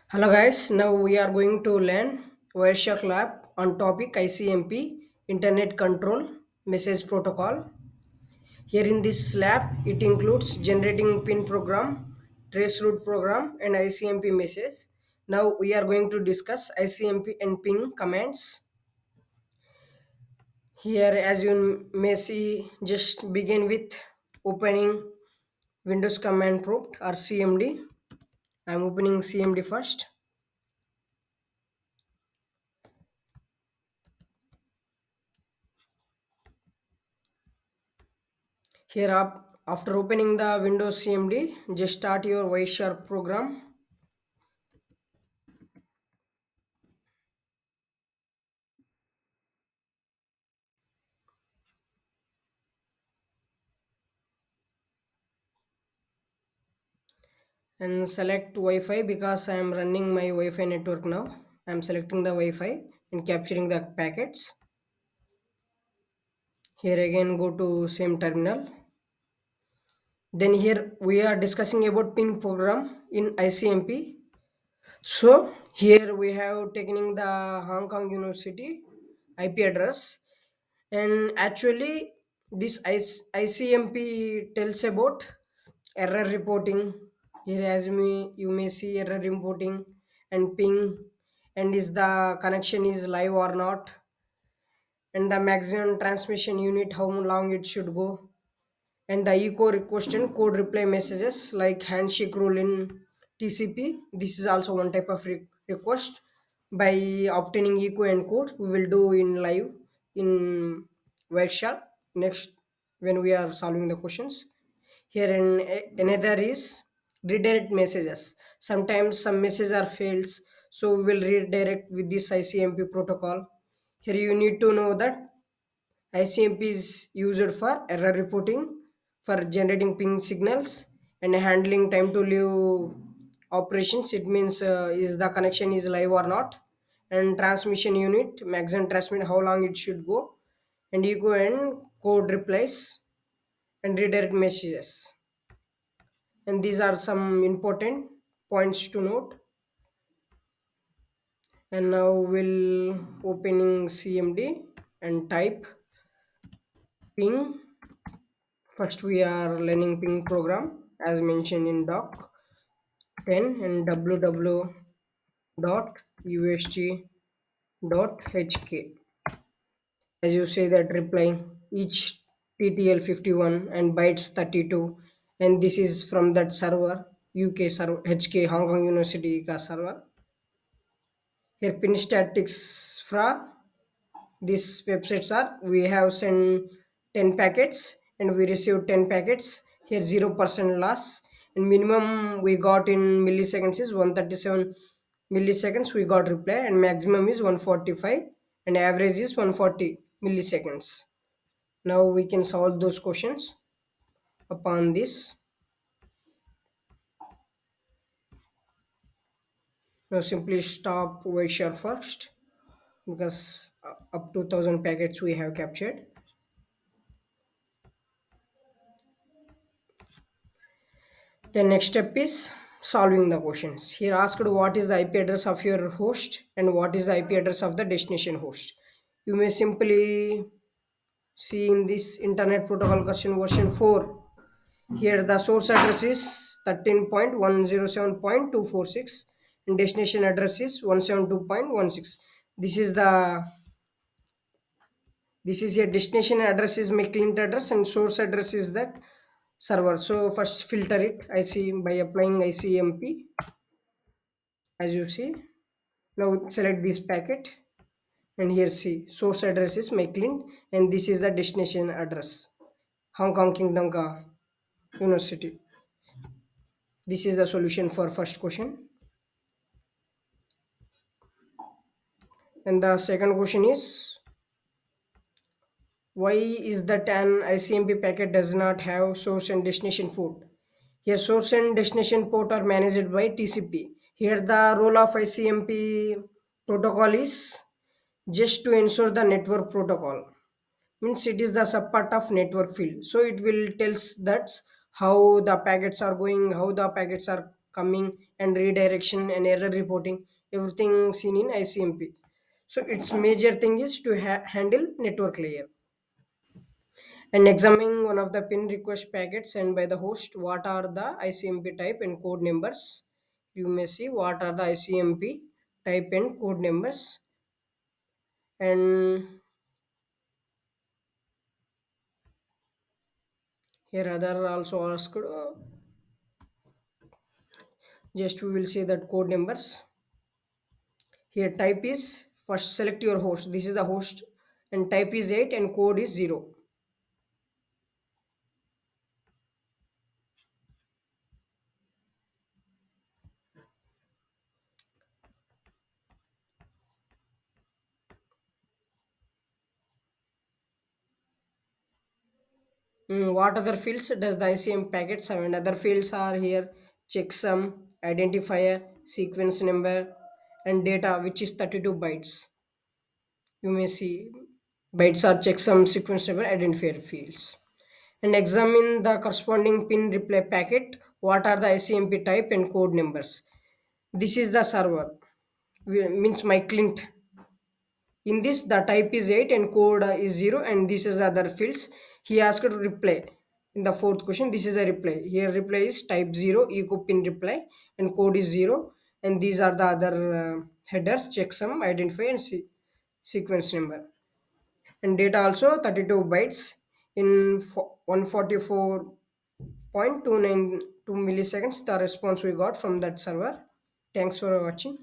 Hello guys, now we are going to learn Wireshark Lab on topic ICMP Internet Control Message Protocol. Here in this lab, it includes generating pin program, trace route program and ICMP message. Now we are going to discuss ICMP and ping commands. Here as you may see, just begin with opening Windows Command Prompt or CMD. I am opening CMD first. Here up, after opening the Windows CMD, just start your Wireshark program and select Wi-Fi because I am running my Wi-Fi network now. I am selecting the Wi-Fi and capturing the packets. Here again go to same terminal. Then here we are discussing about ping program in ICMP. So here we have taken in the Hong Kong University IP address, and actually this ICMP tells about error reporting. Here as me you may see error reporting and ping, and is the connection is live or not, and the maximum transmission unit how long it should go, and the echo request and code reply messages like handshake rule in TCP. This is also one type of request. By obtaining echo and code, we will do in live in workshop next when we are solving the questions. Here in another is redirect messages. Sometimes some messages are fails, so we will redirect with this ICMP protocol. Here you need to know that ICMP is used for error reporting, for generating ping signals, and handling time to live operations. It means is the connection is live or not, and transmission unit maximum transmit how long it should go, and echo and code replies and redirect messages. And these are some important points to note. And now we'll opening CMD and type ping. First, we are learning ping program as mentioned in doc 10 and www dot ust dot hk. As you say that replying each TTL 51 and bytes 32, and this is from that server UK server HK Hong Kong University ka server. Here pin statistics from these websites are we have sent 10 packets and we received 10 packets. Here 0% loss, and minimum we got in milliseconds is 137 milliseconds we got reply, and maximum is 145, and average is 140 milliseconds. Now we can solve those questions upon this. Now simply stop share first because up to 1000 packets we have captured. The next step is solving the questions. Here asked what is the IP address of your host and what is the IP address of the destination host. You may simply see in this Internet Protocol question version 4. Here the source address is 13.107.246 and destination address is 172.16. This is the this is your destination address is my client address and source address is that server. So first filter it. I see by applying ICMP. As you see, now select this packet, and here see source address is my client and this is the destination address Hong Kong Kingdom ka University. This is the solution for first question. And the second question is why is that an ICMP packet does not have source and destination port? Here source and destination port are managed by TCP. Here the role of ICMP protocol is just to ensure the network protocol. Means it is the subpart of network field. So it will tells that how the packets are going, how the packets are coming and redirection and error reporting, everything seen in ICMP. So its major thing is to handle network layer and examining one of the pin request packets sent by the host. What are the ICMP type and code numbers? You may see what are the ICMP type and code numbers. And here other also asked, just we will see that code numbers. Here type is first select your host. This is the host and type is 8 and code is 0. What other fields does the ICM packets have? And other fields are here checksum, identifier, sequence number, and data, which is 32 bytes. You may see bytes are checksum, sequence number, identifier fields. And examine the corresponding pin replay packet. What are the ICMP type and code numbers? This is the server, means my client. In this, the type is 8 and code is 0, and this is other fields. He asked to reply. In the fourth question, this is a reply. Here, reply is type 0, echo pin reply, and code is 0. And these are the other headers, checksum, identify, and sequence number. And data also 32 bytes in 144.292 milliseconds. The response we got from that server. Thanks for watching.